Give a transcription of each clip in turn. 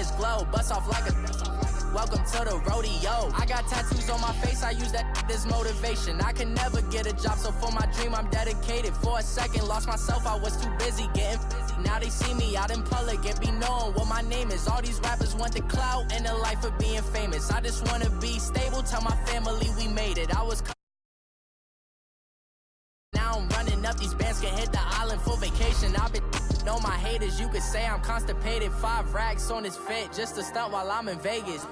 this glow, bust off like a... Welcome to the rodeo. I got tattoos on my face, I use that as motivation. I can never get a job, so for my dream I'm dedicated. For a second, lost myself, I was too busy getting busy. Now they see me out in public and be knowing what my name is. All these rappers want the clout and the life of being famous. I just wanna be stable, tell my family we made it. I was... Now I'm running up, these bands can hit the island for vacation. I've been know my haters, you could say I'm constipated. 5 racks on this fit, just to stunt while I'm in Vegas.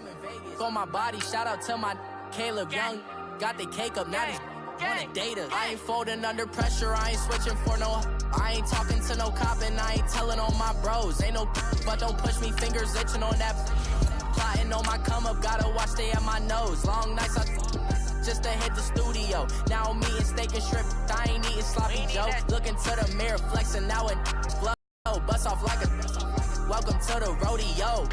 On my body, shout out to my Caleb Young. Got the cake up, now he's wanna date us. I ain't folding under pressure, I ain't switching for no... I ain't talking to no cop and I ain't telling on my bros. Ain't no but don't push me, fingers itching on that... Plotting on my come up, gotta watch stay at my nose. Long nights, just to hit the studio. Now I'm eating steak and shrimp, I ain't eating sloppy jokes. Looking to the mirror, flexing, now it flow. Bust off like a... Welcome to the rodeo.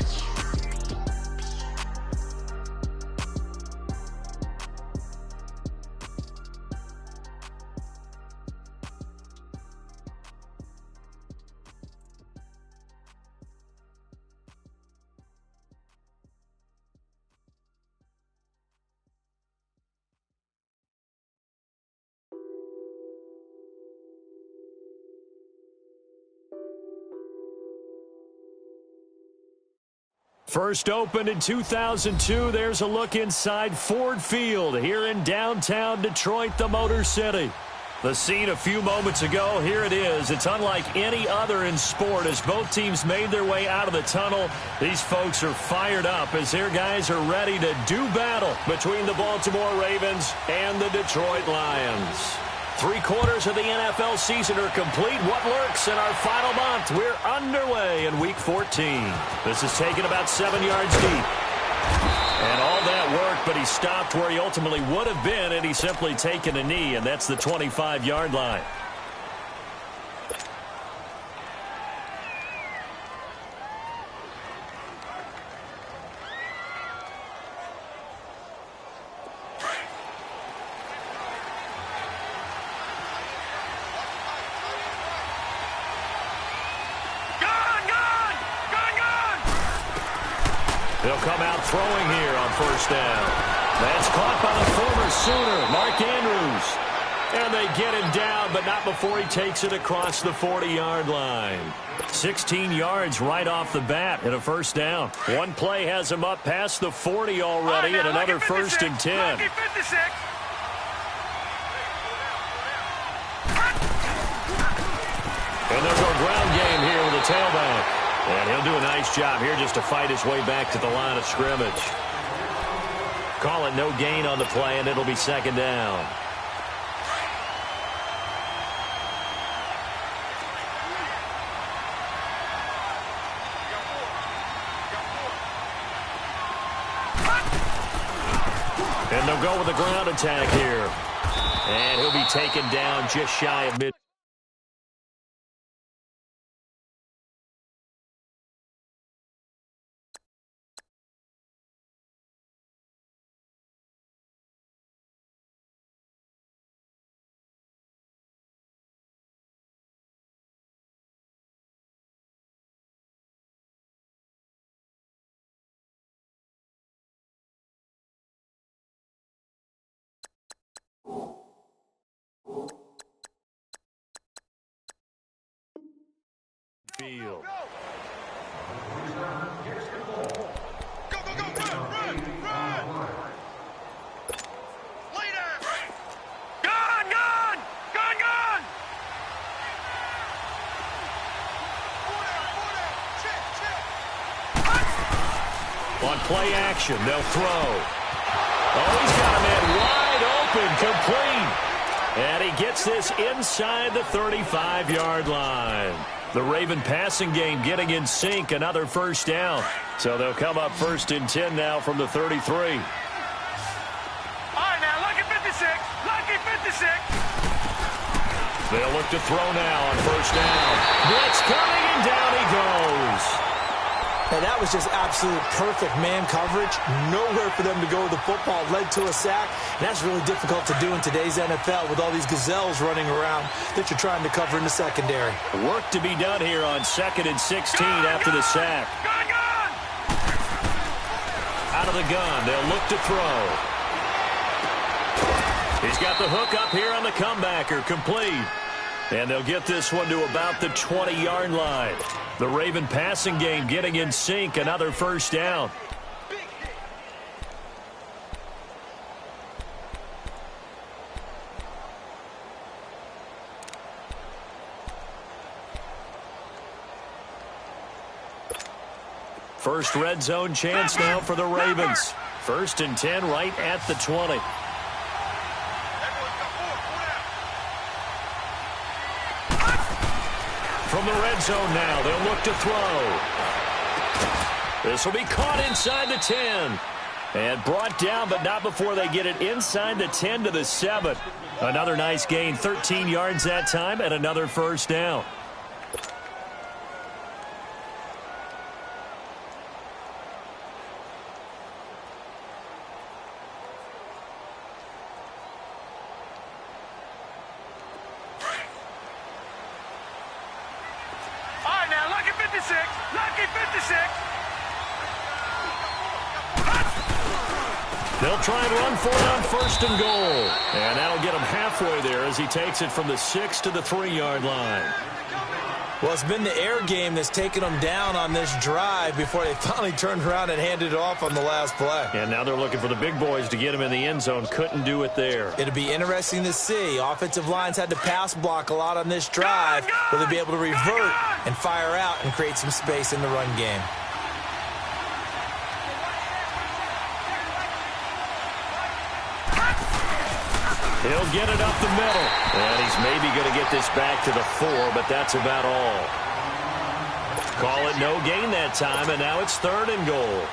First opened in 2002, there's a look inside Ford Field here in downtown Detroit, the Motor City. The scene a few moments ago, here it is. It's unlike any other in sport as both teams made their way out of the tunnel. These folks are fired up as their guys are ready to do battle between the Baltimore Ravens and the Detroit Lions. 3/4 of the NFL season are complete. What lurks in our final month? We're underway in Week 14. This is taken about 7 yards deep. And all that work, but he stopped where he ultimately would have been had he simply taken a knee, and that's the 25-yard line. They'll come out throwing here on first down. That's caught by the former Sooner, Mark Andrews. And they get him down, but not before he takes it across the 40-yard line. 16 yards right off the bat and a first down. One play has him up past the 40 already, and another 1st and 10. And they'll go ground game here with a tailback. And he'll do a nice job here just to fight his way back to the line of scrimmage. Call it no gain on the play, and it'll be 2nd down. And they'll go with a ground attack here. And he'll be taken down just shy of mid. Field. On play action, they'll throw. Oh, he's got a man wide open, complete. And he gets this inside the 35-yard line. The Raven passing game getting in sync, another first down. So they'll come up 1st and 10 now from the 33. All right, now, lucky 56. Lucky 56. They'll look to throw now on first down. Blitz coming, and down he goes. And that was just absolute perfect man coverage. Nowhere for them to go with the football. Led to a sack. And that's really difficult to do in today's NFL with all these gazelles running around that you're trying to cover in the secondary. Work to be done here on 2nd and 16 after the sack. out of the gun. They'll look to throw. He's got the hook up here on the comebacker, complete. And they'll get this one to about the 20-yard line. The Raven passing game getting in sync, another first down. First red zone chance now for the Ravens. 1st and 10 right at the 20. From the red zone now, they'll look to throw. This will be caught inside the 10. And brought down, but not before they get it inside the 10 to the 7. Another nice gain, 13 yards that time, and another first down. They'll try and run for it on 1st and goal. And that'll get him halfway there as he takes it from the 6 to the 3-yard line. Well, it's been the air game that's taken them down on this drive before they finally turned around and handed it off on the last play. And now they're looking for the big boys to get him in the end zone. Couldn't do it there. It'll be interesting to see. Offensive lines had to pass block a lot on this drive. Will they be able to revert and fire out and create some space in the run game? He'll get it up the middle. And he's maybe going to get this back to the 4, but that's about all. Call it no gain that time, and now it's 3rd and goal.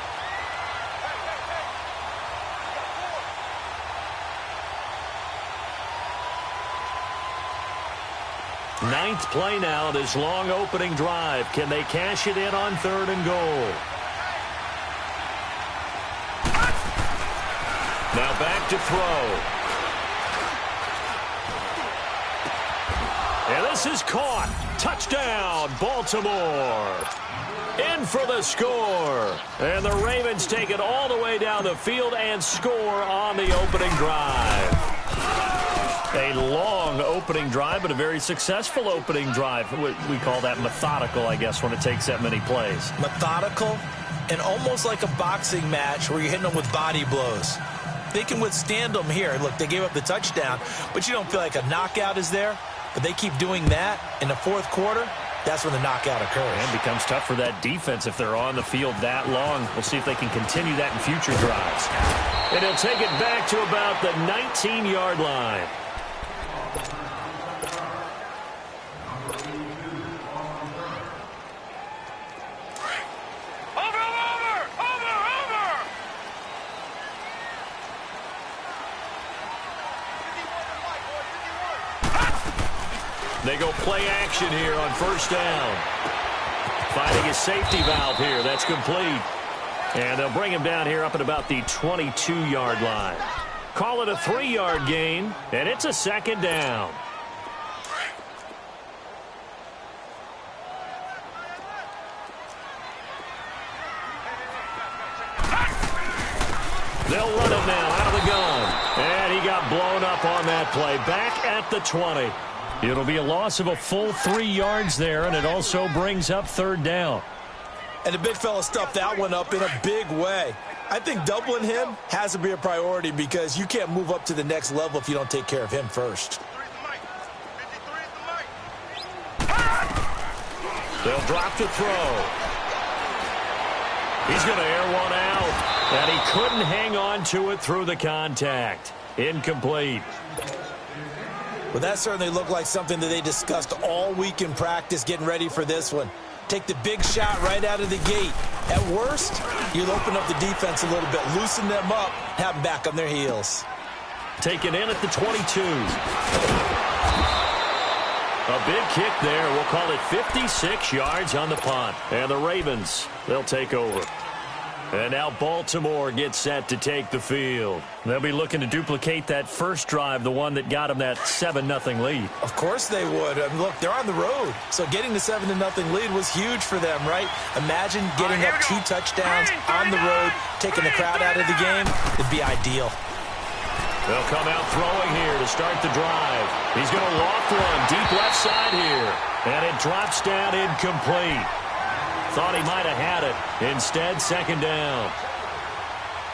Ninth play now, this long opening drive. Can they cash it in on 3rd and goal? Now back to throw. And this is caught. Touchdown, Baltimore. In for the score. And the Ravens take it all the way down the field and score on the opening drive. A long opening drive, but a very successful opening drive. We call that methodical, I guess, when it takes that many plays. Methodical and almost like a boxing match where you're hitting them with body blows. They can withstand them here. Look, they gave up the touchdown, but you don't feel like a knockout is there. But they keep doing that in the 4th quarter. That's when the knockout occurs. And it becomes tough for that defense if they're on the field that long. We'll see if they can continue that in future drives. And he'll take it back to about the 19-yard line. They go play action here on 1st down. Finding his safety valve here. That's complete. And they'll bring him down here up at about the 22-yard line. Call it a 3-yard gain, and it's a 2nd down. They'll run him now out of the gun. And he got blown up on that play. Back at the 20. It'll be a loss of a full 3 yards there, and it also brings up 3rd down. And the big fella stuffed that one up in a big way. I think doubling him has to be a priority because you can't move up to the next level if you don't take care of him first. They'll drop to throw. He's going to air one out, and he couldn't hang on to it through the contact. Incomplete. Well, that certainly looked like something that they discussed all week in practice getting ready for this one. Take the big shot right out of the gate. At worst, you'll open up the defense a little bit, loosen them up, have them back on their heels. Taken in at the 22. A big kick there. We'll call it 56 yards on the punt. And the Ravens, they'll take over. And now Baltimore gets set to take the field. They'll be looking to duplicate that first drive, the one that got them that 7-0 lead. Of course they would. I mean, look, they're on the road. So getting the 7-0 lead was huge for them, right? Imagine getting up 2 touchdowns on the road, taking the crowd out of the game. It'd be ideal. They'll come out throwing here to start the drive. He's going to loft one deep left side here. And it drops down incomplete. Thought he might have had it. Instead, second down.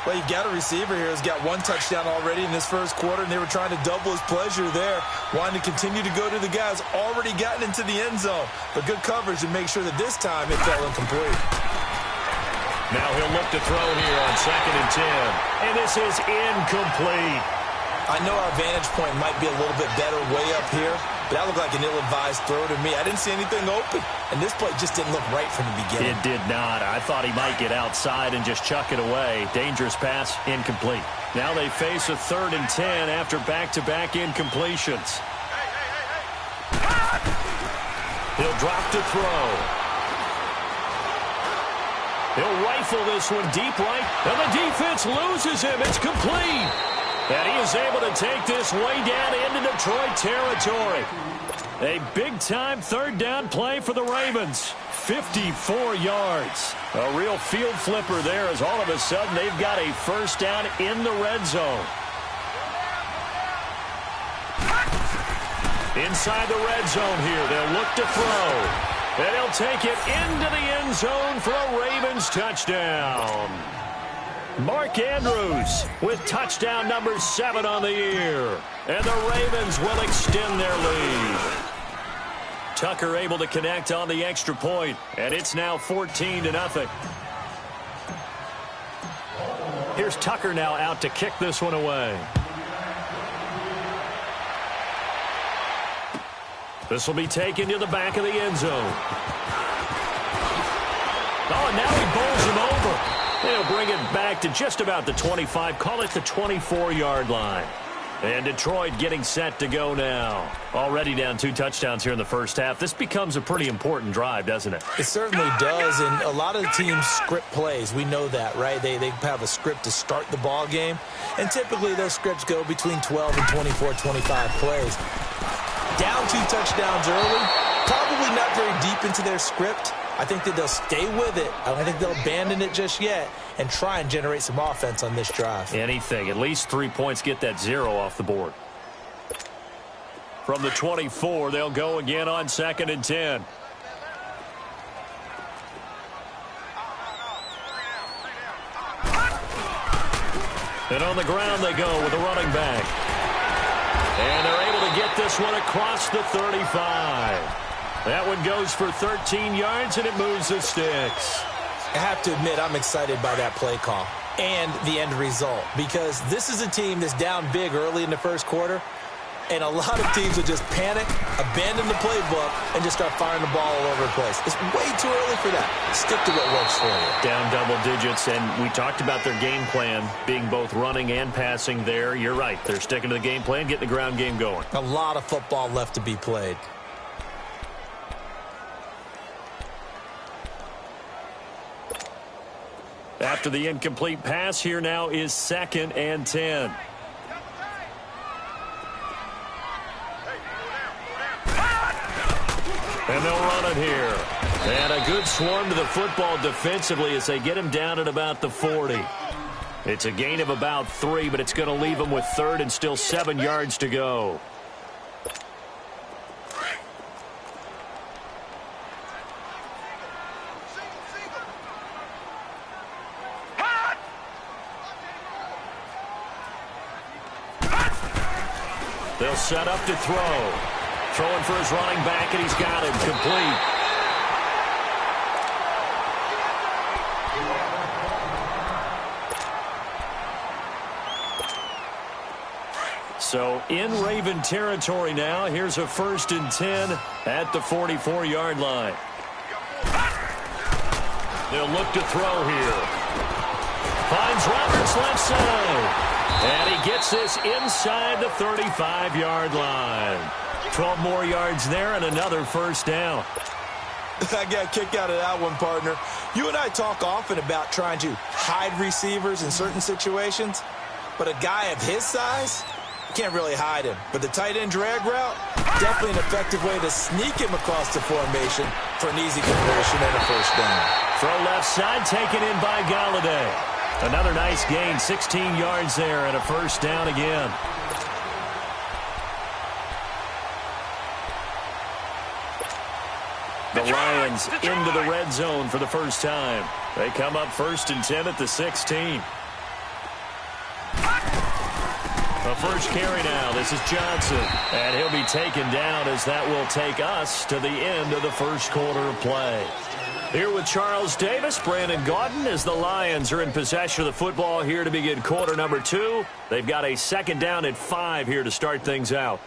Well, you got a receiver here who's got 1 touchdown already in this first quarter, and they were trying to double his pleasure there, wanting to continue to go to the guys already gotten into the end zone. But good coverage to make sure that this time it fell incomplete. Now he'll look to throw here on 2nd and 10. And this is incomplete. I know our vantage point might be a little bit better way up here, but that looked like an ill-advised throw to me. I didn't see anything open, and this play just didn't look right from the beginning. It did not. I thought he might get outside and just chuck it away. Dangerous pass, incomplete. Now they face a 3rd and 10 after back-to-back incompletions. He'll drop to throw. He'll rifle this one deep right, and the defense loses him. It's complete. And he is able to take this way down into Detroit territory. A big-time 3rd down play for the Ravens. 54 yards. A real field flipper there as all of a sudden they've got a 1st down in the red zone. Inside the red zone here, they'll look to throw. And he'll take it into the end zone for a Ravens touchdown. Mark Andrews with touchdown number 7 on the year. And the Ravens will extend their lead. Tucker able to connect on the extra point, and it's now 14-0. Here's Tucker now out to kick this one away. This will be taken to the back of the end zone. Oh, and now he bowls him over. They'll bring it back to just about the 25, call it the 24-yard line. And Detroit getting set to go now. Already down 2 touchdowns here in the first half. This becomes a pretty important drive, doesn't it? It certainly does, and a lot of the teams script plays. We know that, right? They have a script to start the ball game, and typically those scripts go between 12 and 24, 25 plays. Down 2 touchdowns early, probably not very deep into their script. I think that they'll stay with it. I don't think they'll abandon it just yet and try and generate some offense on this drive. Anything. At least 3 points, get that 0 off the board. From the 24, they'll go again on 2nd and 10. And on the ground they go with a running back. And they're able to get this one across the 35. That one goes for 13 yards, and it moves the sticks. I have to admit, I'm excited by that play call and the end result, because this is a team that's down big early in the first quarter, and a lot of teams will just panic, abandon the playbook, and just start firing the ball all over the place. It's way too early for that. Stick to what works for you. Down double digits, and we talked about their game plan being both running and passing there. You're right. They're sticking to the game plan, getting the ground game going. A lot of football left to be played. After the incomplete pass, here now is 2nd and 10. And they'll run it here. And a good swarm to the football defensively as they get him down at about the 40. It's a gain of about 3, but it's going to leave him with 3rd and still 7 yards to go. They'll set up to throw. Throwing for his running back, and he's got him complete. So in Raven territory now. Here's a 1st and 10 at the 44-yard line. They'll look to throw here. Finds Roberts left side. And he gets this inside the 35-yard line. 12 more yards there and another 1st down. I got a kick out of that one, partner. You and I talk often about trying to hide receivers in certain situations, but a guy of his size, you can't really hide him. But the tight end drag route, definitely an effective way to sneak him across the formation for an easy conversion and a first down. Throw left side, taken in by Golladay. Another nice gain, 16 yards there and a first down again. The Lions into the red zone for the first time. They come up 1st and 10 at the 16. The first carry now. This is Johnson. And he'll be taken down as that will take us to the end of the first quarter of play. Here with Charles Davis, Brandon Gaudin, as the Lions are in possession of the football here to begin quarter number 2. They've got a second down at 5 here to start things out.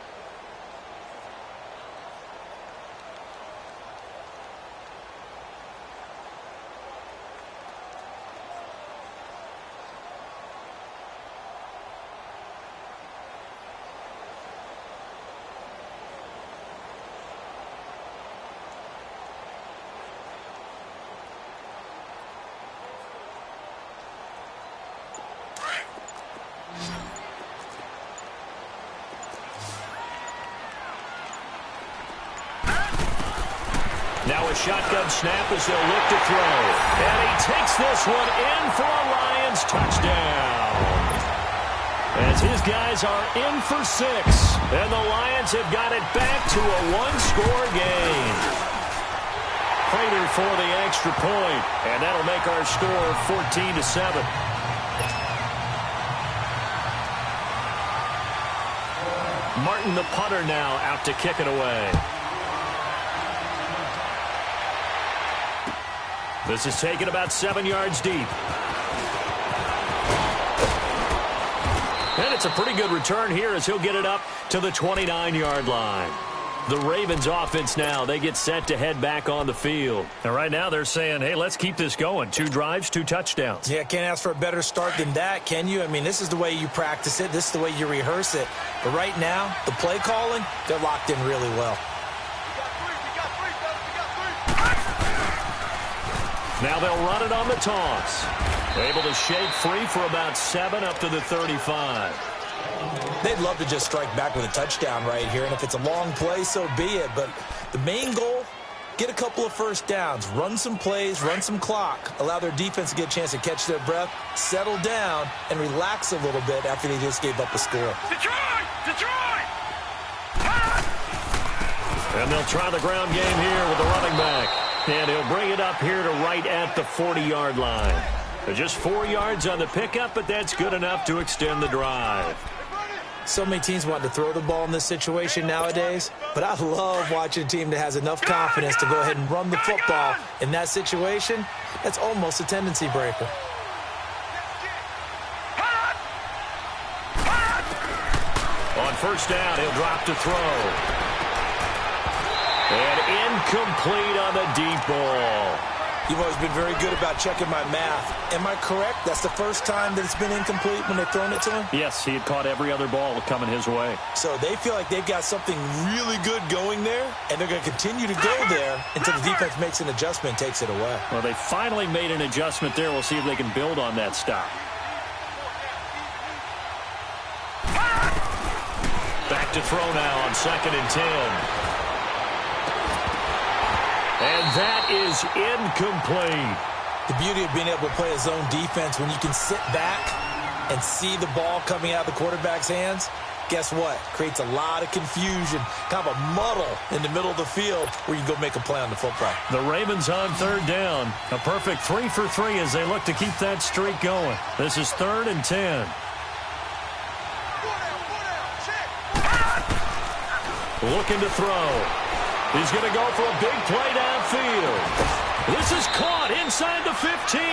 Now a shotgun snap as they'll look to throw. And he takes this one in for a Lions touchdown. As his guys are in for 6. And the Lions have got it back to a one-score game. Prater for the extra point. And that'll make our score 14-7. Martin, the punter, now out to kick it away. This is taken about 7 yards deep. And it's a pretty good return here as he'll get it up to the 29-yard line. The Ravens offense now, they get set to head back on the field. And right now they're saying, hey, let's keep this going. 2 drives, 2 touchdowns. Yeah, can't ask for a better start than that, can you? I mean, this is the way you practice it. This is the way you rehearse it. But right now, the play calling, they're locked in really well. Now they'll run it on the toss. Able to shake free for about 7 up to the 35. They'd love to just strike back with a touchdown right here, and if it's a long play, so be it. But the main goal, get a couple of first downs, run some plays, run some clock, allow their defense to get a chance to catch their breath, settle down, and relax a little bit after they just gave up a score. Detroit! Detroit! And they'll try the ground game here with the running back. And he'll bring it up here to right at the 40-yard line. Just 4 yards on the pickup, but that's good enough to extend the drive. So many teams want to throw the ball in this situation nowadays, but I love watching a team that has enough confidence to go ahead and run the football. In that situation, that's almost a tendency breaker. On first down, he'll drop to throw. And incomplete on the deep ball. You've always been very good about checking my math. Am I correct? That's the first time that it's been incomplete when they've thrown it to him? Yes, he had caught every other ball coming his way. So they feel like they've got something really good going there, and they're going to continue to go there until the defense makes an adjustment and takes it away. Well, they finally made an adjustment there. We'll see if they can build on that stop. Back to throw now on 2nd and 10. And that is incomplete. The beauty of being able to play a zone defense when you can sit back and see the ball coming out of the quarterback's hands, guess what? Creates a lot of confusion, kind of a muddle in the middle of the field where you can go make a play on the football. The Ravens on 3rd down. A perfect 3 for 3 as they look to keep that streak going. This is 3rd and 10. Looking to throw. He's going to go for a big play downfield. This is caught inside the 15.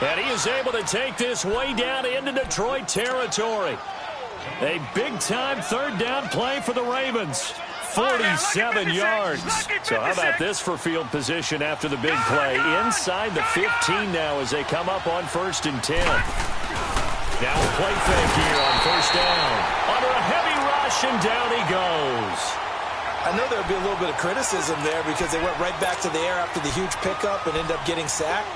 And he is able to take this way down into Detroit territory. A big-time 3rd down play for the Ravens. 47 yards. So how about this for field position after the big play? Inside the 15 now as they come up on 1st and 10. Now a play fake here on 1st down. Under a heavy rush, and down he goes. I know there would be a little bit of criticism there because they went right back to the air after the huge pickup and ended up getting sacked.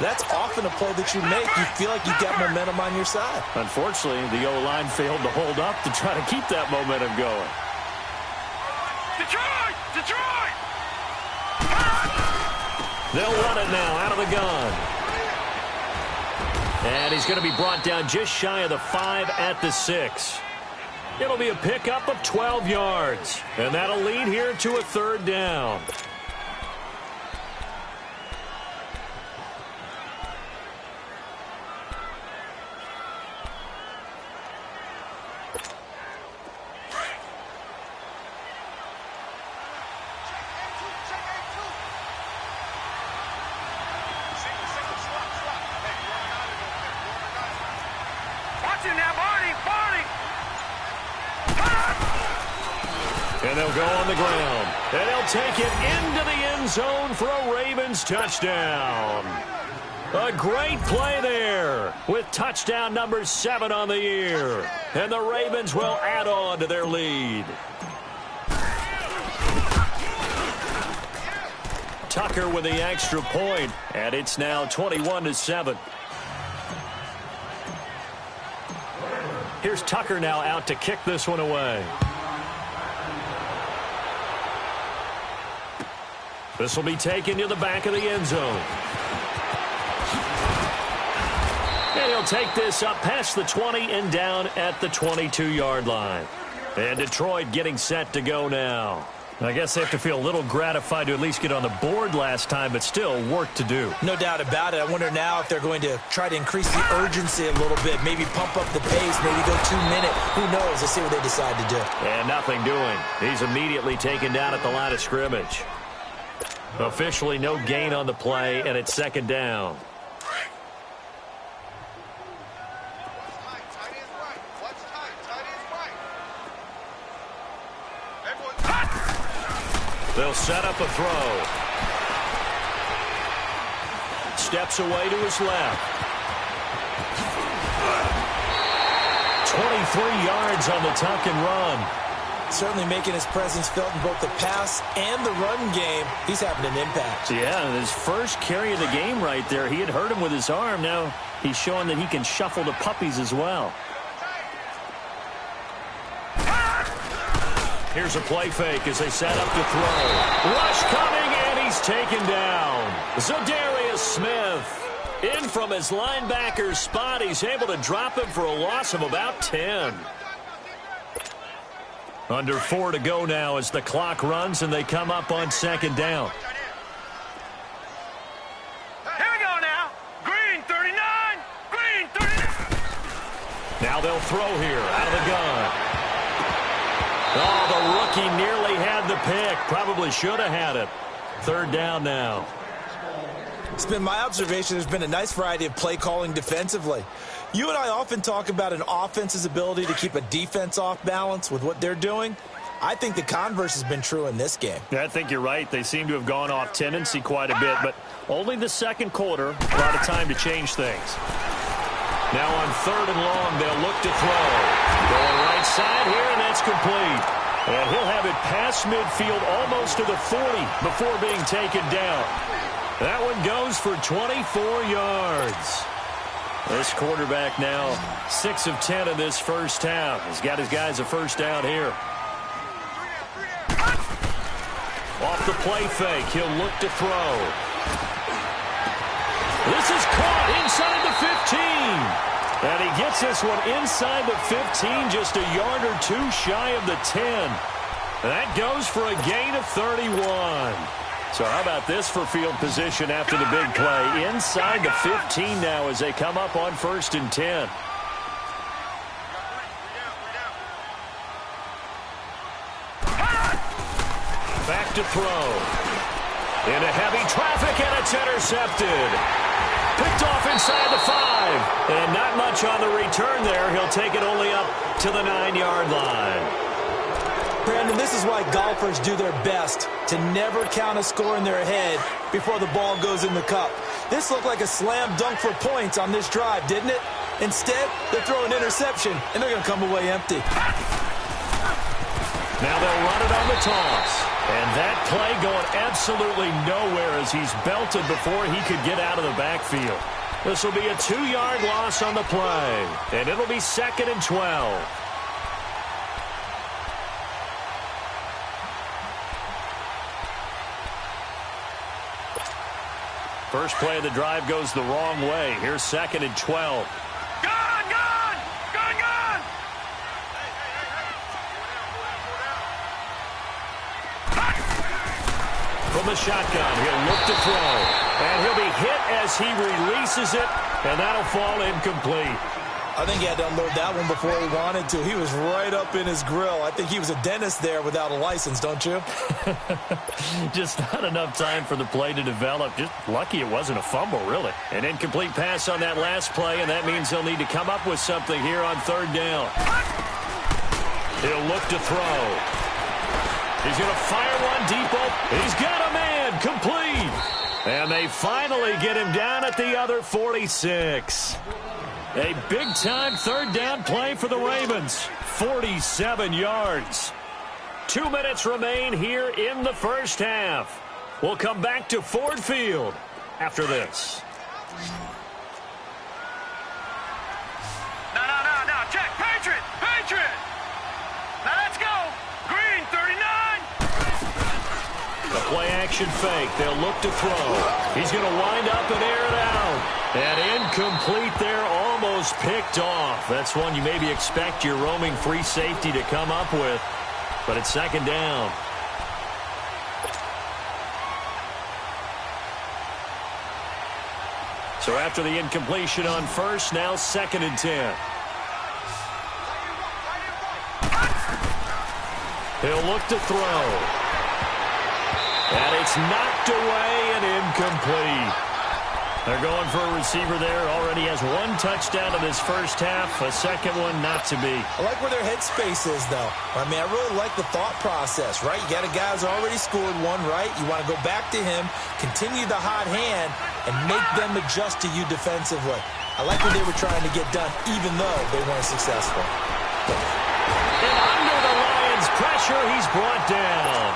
That's often a play that you make. You feel like you've got momentum on your side. Unfortunately, the O-line failed to hold up to try to keep that momentum going. Detroit! Detroit! They'll run it now out of the gun. And he's going to be brought down just shy of the 5 at the 6. It'll be a pickup of 12 yards. And that'll lead here to a 3rd down. And they'll go on the ground. And they'll take it into the end zone for a Ravens touchdown. A great play there with touchdown number 7 on the year. And the Ravens will add on to their lead. Tucker with the extra point, and it's now 21-7. Here's Tucker now out to kick this one away. This will be taken to the back of the end zone. And he'll take this up past the 20 and down at the 22-yard line. And Detroit getting set to go now. I guess they have to feel a little gratified to at least get on the board last time, but still work to do. No doubt about it. I wonder now if they're going to try to increase the urgency a little bit, maybe pump up the pace, maybe go 2-minute. Who knows? Let's see what they decide to do. And nothing doing. He's immediately taken down at the line of scrimmage. Officially no gain on the play, and it's 2nd down. They'll set up a throw. Steps away to his left. 23 yards on the tuck and run. Certainly making his presence felt in both the pass and the run game. He's having an impact. Yeah, his first carry of the game right there, he had hurt him with his arm. Now he's showing that he can shuffle the puppies as well. Here's a play fake as they set up to throw. Rush coming, and he's taken down. Za'Darius Smith in from his linebacker's spot. He's able to drop him for a loss of about 10. Under 4 to go now as the clock runs and they come up on 2nd down. Here we go now. Green 39. Green 39. Now they'll throw here out of the gun. Oh, the rookie nearly had the pick. Probably should have had it. 3rd down now. It's been my observation there's been a nice variety of play calling defensively. You and I often talk about an offense's ability to keep a defense off balance with what they're doing. I think the converse has been true in this game. Yeah, I think you're right. They seem to have gone off tendency quite a bit, but only the 2nd quarter, a lot of time to change things. Now on 3rd and long, they'll look to throw. Going right side here, and that's complete. And he'll have it past midfield almost to the 40 before being taken down. That one goes for 24 yards. This quarterback now 6 of 10 in this first half. He's got his guys a first down here. Off the play fake, he'll look to throw. This is caught inside the 15. And he gets this one inside the 15, just a yard or 2 shy of the 10. That goes for a gain of 31. So how about this for field position after the big play? Inside the 15 now as they come up on 1st and 10. Back to throw. Into heavy traffic, and it's intercepted. Picked off inside the 5. And not much on the return there. He'll take it only up to the 9-yard line. Brandon, this is why golfers do their best to never count a score in their head before the ball goes in the cup. This looked like a slam dunk for points on this drive, didn't it? Instead, they throw an interception, and they're going to come away empty. Now they'll run it on the toss. And that play going absolutely nowhere as he's belted before he could get out of the backfield. This will be a 2-yard loss on the play. And it'll be 2nd and 12. First play of the drive goes the wrong way. Here's 2nd and 12. From the shotgun, he'll look to throw. And he'll be hit as he releases it, and that'll fall incomplete. I think he had to unload that one before he wanted to. He was right up in his grill. I think he was a dentist there without a license, don't you? Just not enough time for the play to develop. Just lucky it wasn't a fumble, really. An incomplete pass on that last play, and that means he'll need to come up with something here on 3rd down. He'll look to throw. He's going to fire one deep open. He's got a man, complete. And they finally get him down at the other 46. A big-time 3rd down play for the Ravens. 47 yards. 2 minutes remain here in the first half. We'll come back to Ford Field after this. No. Check. Patriot. Now let's go. Green 39. The play-action fake. They'll look to throw. He's going to wind up and air it out. And incomplete there, almost picked off. That's one you maybe expect your roaming free safety to come up with. But it's 2nd down. So after the incompletion on first, now 2nd and 10. He'll look to throw. And it's knocked away and incomplete. They're going for a receiver there. Already has 1 touchdown in this first half. A second one not to be. I like where their headspace is, though. I mean, I really like the thought process, right? You got a guy who's already scored one, right? You want to go back to him, continue the hot hand, and make them adjust to you defensively. I like what they were trying to get done, even though they weren't successful. And under the Lions' pressure, he's brought down.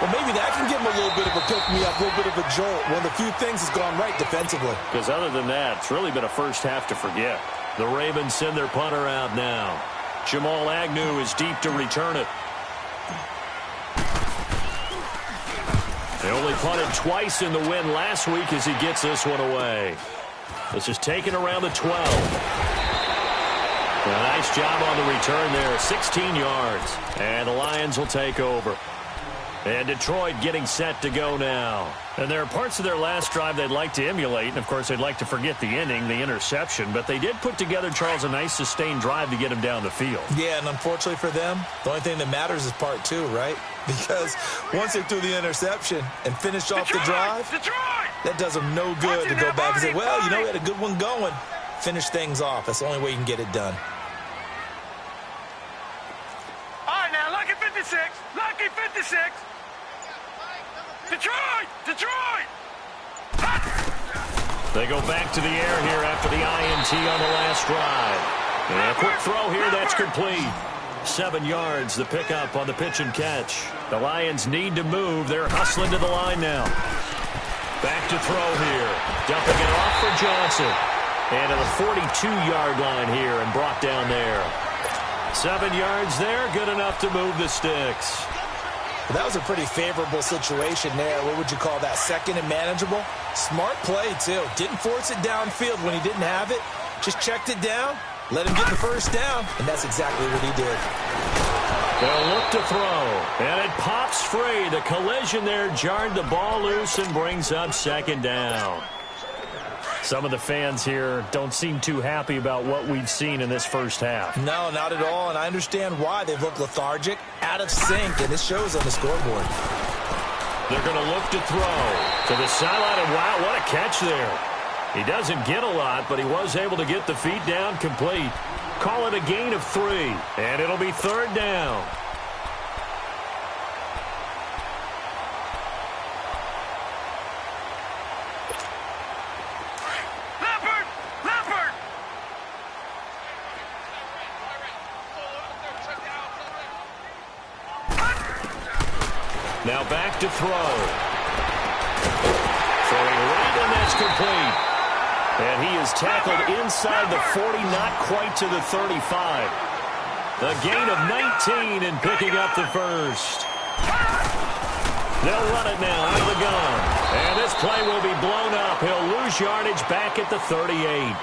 Well, maybe that can give him a little bit of a pick-me-up, a little bit of a jolt. One of the few things has gone right defensively. Because other than that, it's really been a first half to forget. The Ravens send their punter out now. Jamal Agnew is deep to return it. They only punted twice in the win last week as he gets this one away. This is taken around the 12. A nice job on the return there, 16 yards. And the Lions will take over. And Detroit getting set to go now. And there are parts of their last drive they'd like to emulate. And, of course, they'd like to forget the inning, the interception. But they did put together, Charles, a nice sustained drive to get him down the field. Yeah, and unfortunately for them, the only thing that matters is part 2, right? Because once they threw the interception and finished off the drive, that does them no good to go back and say, well, you know, we had a good one going. Finish things off. That's the only way you can get it done. All right, now, lucky 56. Lucky 56. Detroit! They go back to the air here after the INT on the last drive. And a quick throw here, that's complete. 7 yards, the pickup on the pitch and catch. The Lions need to move. They're hustling to the line now. Back to throw here. Dumping it off for Johnson. And to the 42-yard line here and brought down there. 7 yards there, good enough to move the sticks. Well, that was a pretty favorable situation there. What would you call that? 2nd and manageable? Smart play, too. Didn't force it downfield when he didn't have it. Just checked it down, let him get the first down, and that's exactly what he did. They'll look to throw, and it pops free. The collision there jarred the ball loose and brings up 2nd down. Some of the fans here don't seem too happy about what we've seen in this first half. No, not at all, and I understand why. They've looked lethargic, out of sync, and this shows on the scoreboard. They're going to look to throw to the sideline, and wow, what a catch there. He doesn't get a lot, but he was able to get the feet down complete. Call it a gain of 3, and it'll be 3rd down. Now back to throw. Throwing right, and that's complete. And he is tackled inside the 40, not quite to the 35. The gain of 19 and picking up the first. They'll run it now out of the gun. And this play will be blown up. He'll lose yardage back at the 38.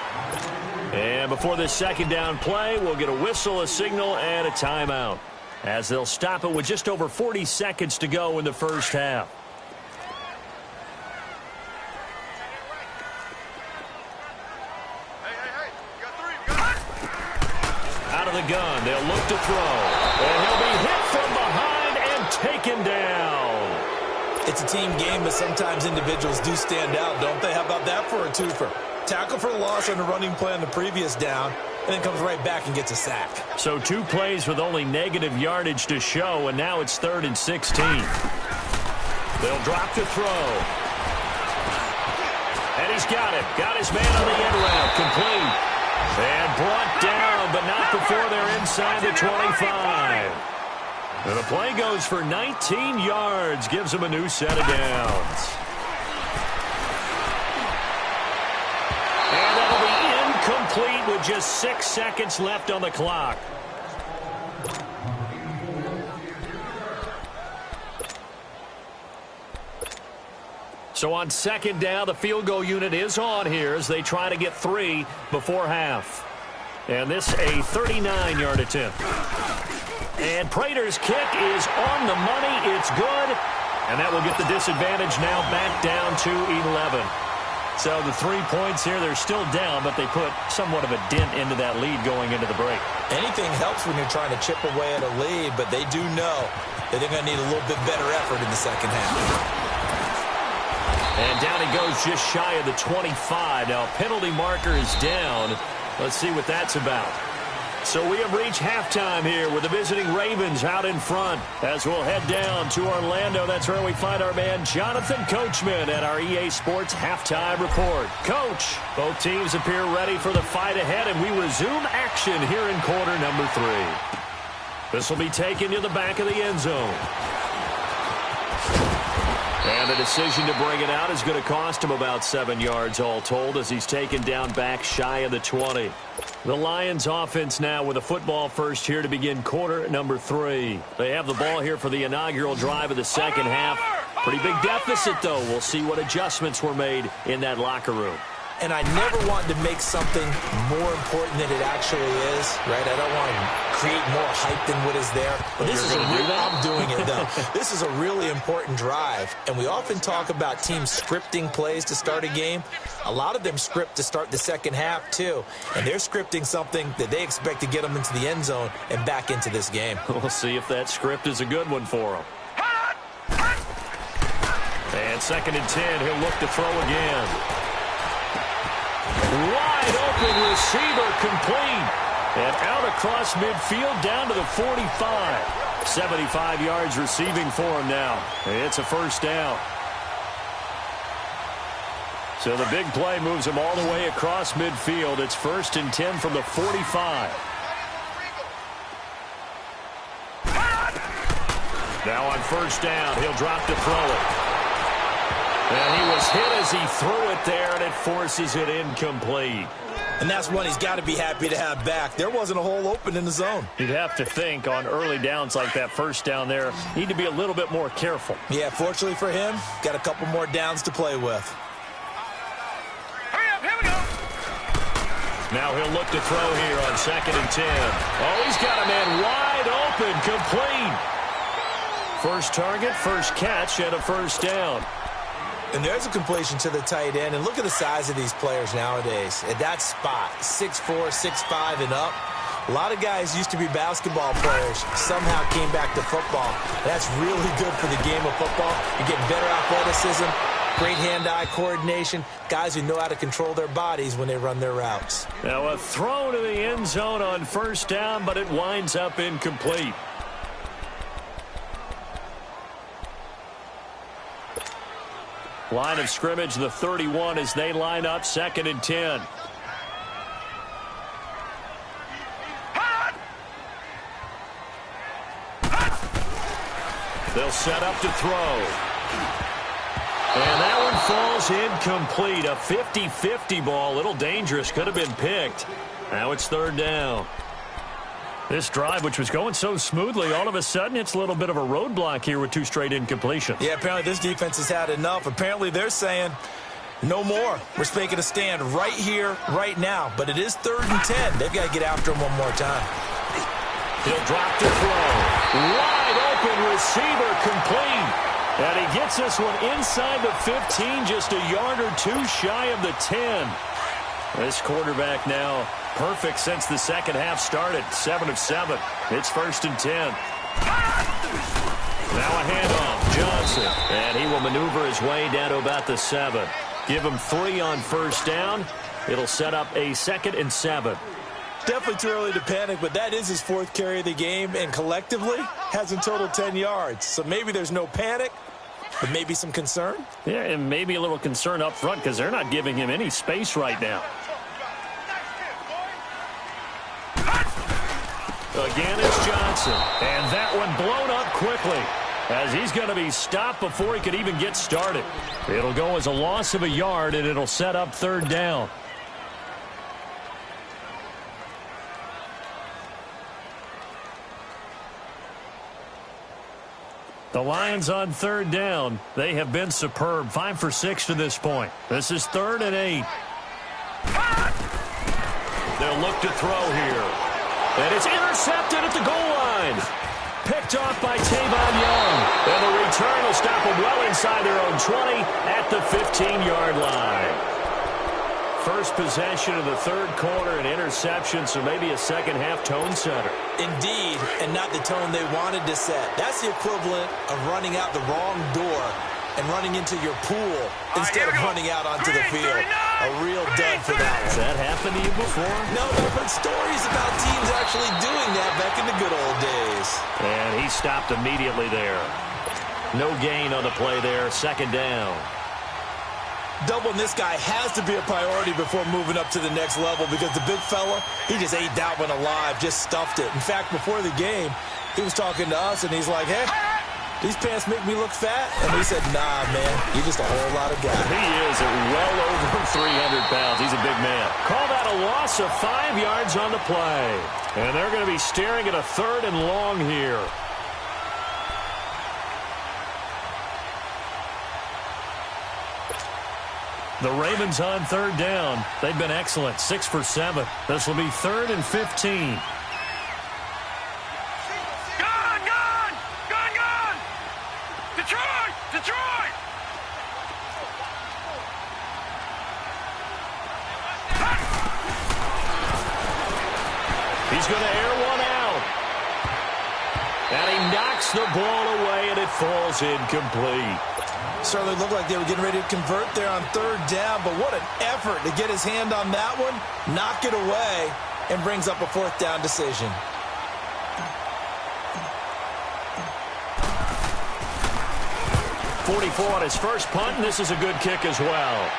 And before this second down play, we'll get a whistle, a signal, and a timeout, as they'll stop it with just over 40 seconds to go in the first half. Out of the gun, they'll look to throw. And he'll be hit from behind and taken down. It's a team game, but sometimes individuals do stand out, don't they? How about that for a twofer? Tackle for the loss on the running play on the previous down, and then comes right back and gets a sack. So 2 plays with only negative yardage to show, and now it's 3rd and 16. They'll drop to throw. And he's got it. Got his man on the end route. Complete. And brought down, but not before they're inside the 25. And the play goes for 19 yards. Gives them a new set of downs. And that'll be incomplete with just 6 seconds left on the clock. So on second down, the field goal unit is on here as they try to get 3 before half. And this a 39-yard attempt. And Prater's kick is on the money. It's good. And that will get the disadvantage now back down to 11. So the 3 points here, they're still down, but they put somewhat of a dent into that lead going into the break. Anything helps when you're trying to chip away at a lead, but they do know that they're going to need a little bit better effort in the second half. And down he goes just shy of the 25. Now, penalty marker is down. Let's see what that's about. So we have reached halftime here with the visiting Ravens out in front. As we'll head down to Orlando, that's where we find our man Jonathan Coachman at our EA Sports Halftime Report. Coach, both teams appear ready for the fight ahead, and we resume action here in quarter number 3. This will be taken to the back of the end zone. And the decision to bring it out is going to cost him about 7 yards all told as he's taken down back shy of the 20. The Lions offense now with a football first here to begin quarter number 3. They have the ball here for the inaugural drive of the second half. Pretty big deficit, though. We'll see what adjustments were made in that locker room. And I never wanted to make something more important than it actually is, right? I don't want to create more hype than what is there. But this is I'm doing it, though. This is a really important drive. And we often talk about teams scripting plays to start a game. A lot of them script to start the second half, too. And they're scripting something that they expect to get them into the end zone and back into this game. We'll see if that script is a good one for them. And 2nd and 10, he'll look to throw again. Wide open receiver complete. And out across midfield down to the 45. 75 yards receiving for him now. It's a first down. So the big play moves him all the way across midfield. It's 1st and 10 from the 45. Now on first down, he'll drop to throw it. And he was hit as he threw it there, and it forces it incomplete. And that's one he's got to be happy to have back. There wasn't a hole open in the zone. You'd have to think on early downs like that first down there, need to be a little bit more careful. Yeah, fortunately for him, got a couple more downs to play with. Hurry up, here we go. Now he'll look to throw here on 2nd and 10. Oh, he's got a man wide open, complete. First target, first catch, and a first down. And there's a completion to the tight end. And look at the size of these players nowadays. At that spot, 6'4", 6'5", and up. A lot of guys used to be basketball players, somehow came back to football. That's really good for the game of football. You're getting better athleticism, great hand-eye coordination, guys who know how to control their bodies when they run their routes. Now a throw to the end zone on first down, but it winds up incomplete. Line of scrimmage, the 31 as they line up 2nd and 10. They'll set up to throw. And that one falls incomplete. A 50-50 ball. A little dangerous. Could have been picked. Now it's third down. This drive, which was going so smoothly, all of a sudden it's a little bit of a roadblock here with 2 straight incompletions. Yeah, apparently this defense has had enough. Apparently they're saying no more. We're making a stand right here, right now. But it is 3rd and 10. They've got to get after him one more time. He'll drop to throw. Wide open receiver, complete. And he gets this one inside the 15, just a yard or 2 shy of the 10. This quarterback now perfect since the second half started. 7 of 7. It's 1st and 10. Now a handoff. Johnson. And he will maneuver his way down to about the 7. Give him 3 on 1st down. It'll set up a 2nd and 7. Definitely too early to panic, but that is his 4th carry of the game, and collectively has in total 10 yards. So maybe there's no panic, but maybe some concern. Yeah, and maybe a little concern up front because they're not giving him any space right now. Again, it's Johnson. And that one blown up quickly as he's going to be stopped before he could even get started. It'll go as a loss of a yard, and it'll set up 3rd down. The Lions on 3rd down. They have been superb. 5 for 6 to this point. This is 3rd and 8. They'll look to throw here. And it's intercepted at the goal line. Picked off by Tavon Young. And the return will stop them well inside their own 20 at the 15-yard line. First possession of the 3rd quarter, an interception, so maybe a second-half tone setter. Indeed, and not the tone they wanted to set. That's the equivalent of running out the wrong door and running into your pool instead of running out onto the field. A real dud for that one. Has that happened to you before? No, but I've heard stories about teams actually doing that back in the good old days. And he stopped immediately there. No gain on the play there. 2nd down. Doubling this guy has to be a priority before moving up to the next level because the big fella, he just ate that one alive, just stuffed it. In fact, before the game, he was talking to us, and he's like, hey, these pants make me look fat? And we said, nah, man, you're just a whole lot of guy. He is at well over 300 pounds. He's a big man. Call that a loss of 5 yards on the play. And they're going to be staring at a 3rd and long here. The Ravens on 3rd down. They've been excellent. 6 for 7. This will be 3rd and 15. Gone! Detroit! He's going to air one out. And he knocks the ball away, and it falls incomplete. Certainly looked like they were getting ready to convert there on 3rd down, but what an effort to get his hand on that one, knock it away, and brings up a 4th down decision. .44 on his first punt, and this is a good kick as well.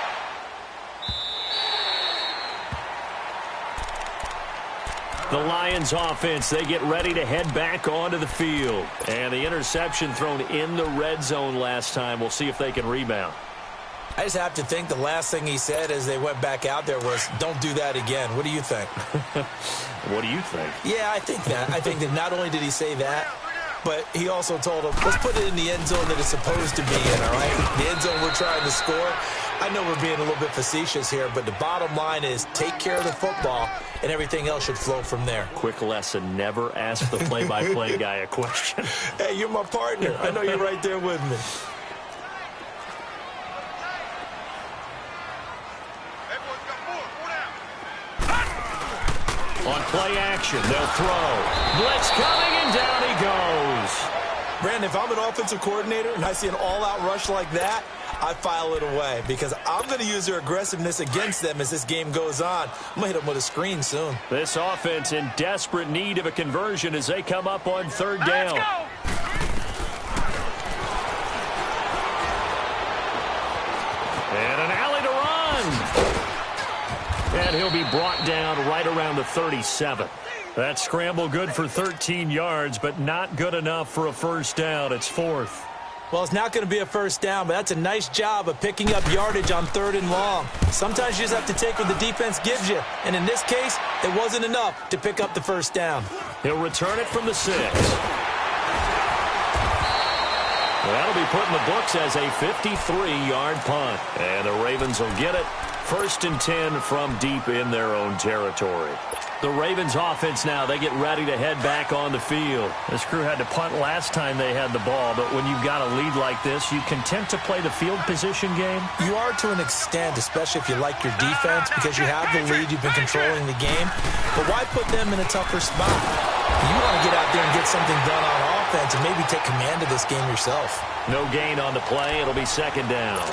The Lions offense, they get ready to head back onto the field. And the interception thrown in the red zone last time. We'll see if they can rebound. I just have to think the last thing he said as they went back out there was, don't do that again. What do you think? What do you think? Yeah, I think that. I think that not only did he say that, but he also told him, let's put it in the end zone that it's supposed to be in, all right? The end zone we're trying to score. I know we're being a little bit facetious here, but the bottom line is take care of the football, and everything else should flow from there. Quick lesson, never ask the play-by-play guy a question. Hey, you're my partner. I know you're right there with me. On play action, they'll throw. Blitz coming, and down he goes. Brandon, if I'm an offensive coordinator and I see an all-out rush like that, I file it away because I'm going to use their aggressiveness against them as this game goes on. I'm going to hit them with a screen soon. This offense in desperate need of a conversion as they come up on 3rd down. Let's go! And an alley to run. And he'll be brought down right around the 37. That scramble good for 13 yards, but not good enough for a first down. It's 4th. Well, it's not going to be a first down, but that's a nice job of picking up yardage on 3rd and long. Sometimes you just have to take what the defense gives you, and in this case, it wasn't enough to pick up the first down. He'll return it from the 6. Well, that'll be put in the books as a 53-yard punt, and the Ravens will get it. 1st and 10 from deep in their own territory. The Ravens offense now, they get ready to head back on the field. This crew had to punt last time they had the ball, but when you've got a lead like this, you content to play the field position game? You are to an extent, especially if you like your defense, because you have the lead, you've been controlling the game. But why put them in a tougher spot? You want to get out there and get something done on offense and maybe take command of this game yourself. No gain on the play. It'll be 2nd down.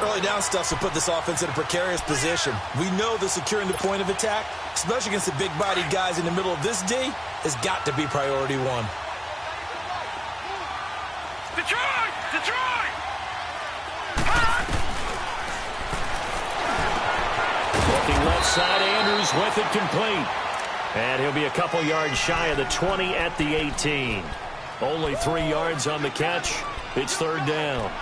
Early down stuff will put this offense in a precarious position. We know that securing the point of attack, especially against the big-bodied guys in the middle of this D, has got to be priority 1. Detroit! Detroit! Looking left side, Andrews with it complete. And he'll be a couple yards shy of the 20 at the 18. Only 3 yards on the catch. It's 3rd down.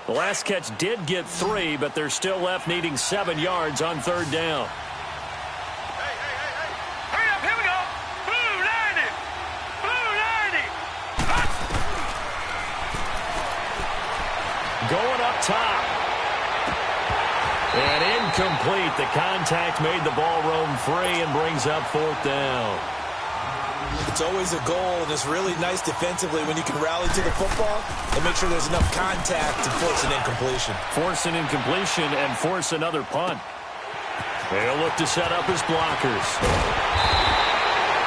The last catch did get 3, but they're still left needing 7 yards on 3rd down. Hurry up, here we go! Blue 90! Blue 90! Going up top. And incomplete. The contact made the ball roam free and brings up 4th down. It's always a goal, and it's really nice defensively when you can rally to the football and make sure there's enough contact to force an incompletion. Force an incompletion and force another punt. They'll look to set up his blockers.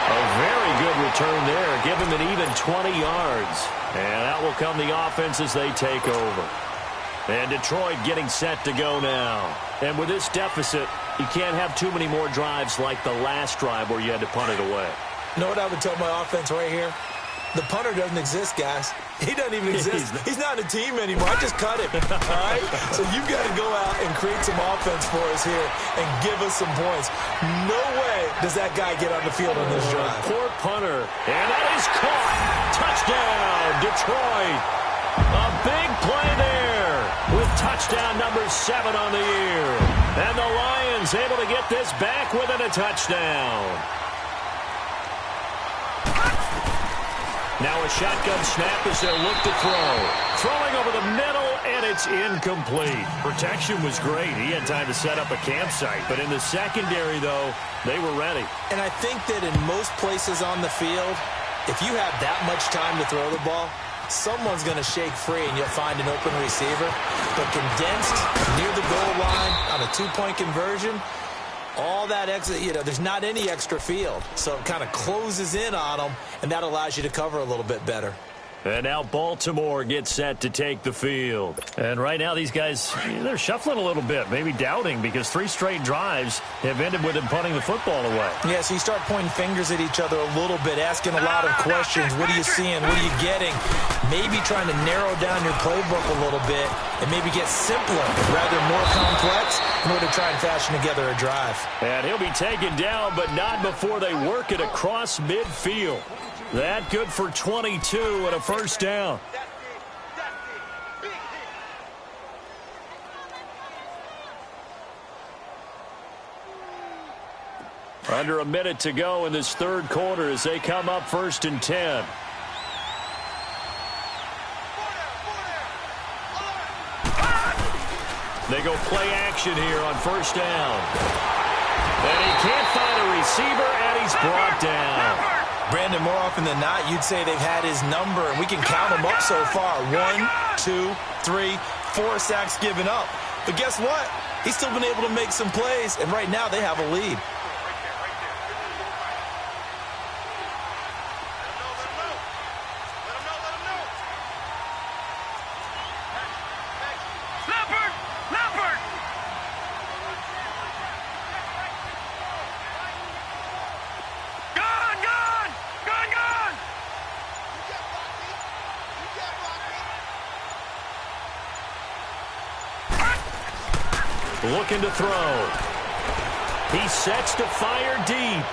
A very good return there. Give him an even 20 yards. And out will come the offense as they take over. And Detroit getting set to go now. And with this deficit, you can't have too many more drives like the last drive where you had to punt it away. You know what I would tell my offense right here? The punter doesn't exist, guys. He doesn't even exist. He's not a team anymore. I just cut him. All right? So you've got to go out and create some offense for us here and give us some points. No way does that guy get on the field on this drive. Poor punter. And that is caught. Touchdown, Detroit. A big play there with touchdown number 7 on the year. And the Lions able to get this back within a touchdown. Now a shotgun snap as they'll look to throw. Throwing over the middle, and it's incomplete. Protection was great. He had time to set up a campsite. But in the secondary, though, they were ready. And I think that in most places on the field, if you have that much time to throw the ball, someone's going to shake free and you'll find an open receiver. But condensed near the goal line on a 2-point conversion, all that extra, there's not any extra field. So it kind of closes in on them, and that allows you to cover a little bit better. And now Baltimore gets set to take the field. And right now these guys, they're shuffling a little bit, maybe doubting, because 3 straight drives have ended with them punting the football away. Yeah, so you start pointing fingers at each other a little bit, asking a lot of questions. What are you seeing? What are you getting? Maybe trying to narrow down your playbook a little bit and maybe get simpler rather than more complex in order to try and fashion together a drive. And he'll be taken down, but not before they work it across midfield. That good for 22 and a first down. Under a minute to go in this third quarter as they come up 1st and 10. They go play action here on first down. And he can't find a receiver, and he's brought down. Brandon, more often than not, you'd say they've had his number, and we can count them up so far. 1, 2, 3, 4 sacks given up. But guess what? He's still been able to make some plays, and right now they have a lead. looking to throw. He sets to fire deep.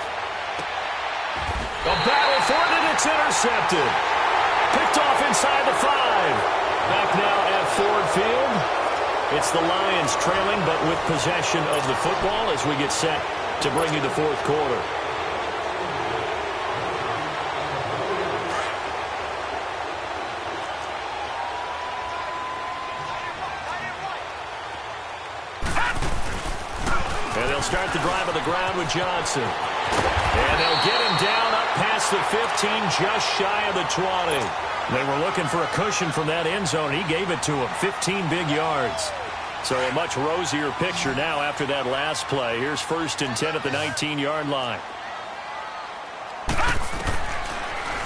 A battle for it, and it's intercepted. Picked off inside the 5. Back now at Ford Field. It's the Lions trailing, but with possession of the football as we get set to bring you the fourth quarter. And they'll start the drive on the ground with Johnson. And they'll get him down up past the 15, just shy of the 20. They were looking for a cushion from that end zone. He gave it to him, 15 big yards. So a much rosier picture now after that last play. Here's 1st and 10 at the 19-yard line.